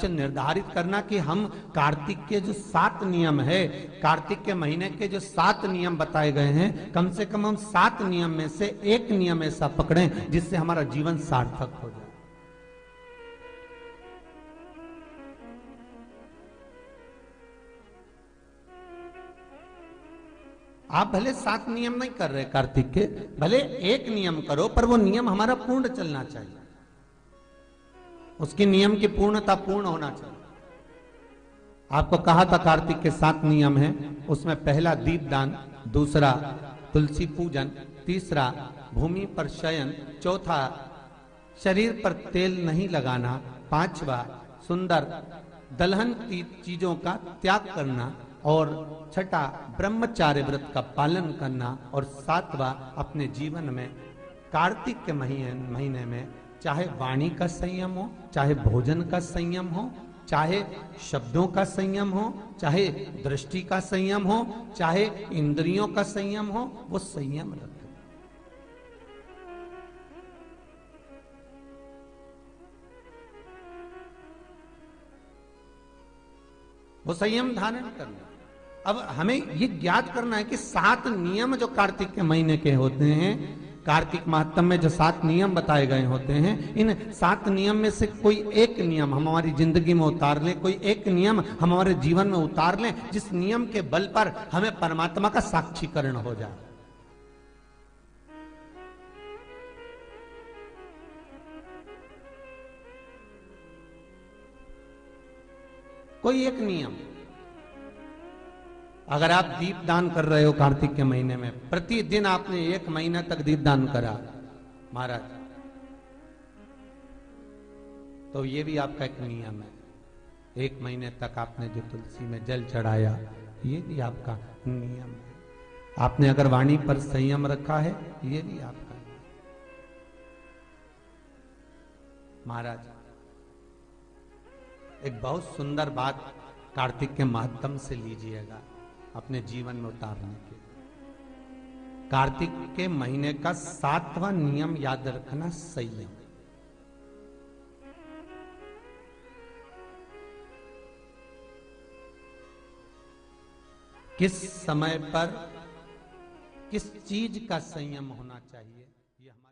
लक्ष्य निर्धारित करना कि हम कार्तिक के जो 7 नियम है, कार्तिक के महीने के जो 7 नियम बताए गए हैं, कम से कम हम 7 नियम में से एक नियम ऐसा पकड़ें जिससे हमारा जीवन सार्थक हो जाए। आप भले 7 नियम नहीं कर रहे कार्तिक के, भले एक नियम करो, पर वो नियम हमारा पूर्ण चलना चाहिए, उसकी नियम की पूर्णता पूर्ण होना चाहिए। आपको कहा था कार्तिक के 7 नियम हैं, उसमें पहला दीपदान, दूसरा तुलसी पूजन, तीसरा भूमि पर शयन, चौथा शरीर पर तेल नहीं लगाना, पांचवा सुंदर दलहन चीजों का त्याग करना, और छठा ब्रह्मचार्य व्रत का पालन करना, और सातवां अपने जीवन में कार्तिक के महीने में चाहे वाणी का संयम हो, चाहे भोजन का संयम हो, चाहे शब्दों का संयम हो, चाहे दृष्टि का संयम हो, चाहे इंद्रियों का संयम हो, वो संयम रखें। वो संयम धारण करना। अब हमें ये ज्ञात करना है कि 7 नियम जो कार्तिक के महीने के होते हैं, कार्तिक माहत्म्य में जो 7 नियम बताए गए होते हैं, इन 7 नियम में से कोई एक नियम हम हमारी जिंदगी में उतार लें, कोई एक नियम हम हमारे जीवन में उतार लें, जिस नियम के बल पर हमें परमात्मा का साक्षीकरण हो जाए। कोई एक नियम, अगर आप दीप दान कर रहे हो कार्तिक के महीने में, प्रतिदिन आपने 1 महीना तक दीप दान करा महाराज, तो ये भी आपका एक नियम है। 1 महीने तक आपने जो तुलसी में जल चढ़ाया, ये भी आपका नियम है। आपने अगर वाणी पर संयम रखा है, ये भी आपका है। महाराज एक बहुत सुंदर बात कार्तिक के माध्यम से लीजिएगा अपने जीवन में उतारने के। कार्तिक के महीने का 7वां नियम याद रखना, संयम। किस समय पर किस चीज का संयम होना चाहिए, ये हमारे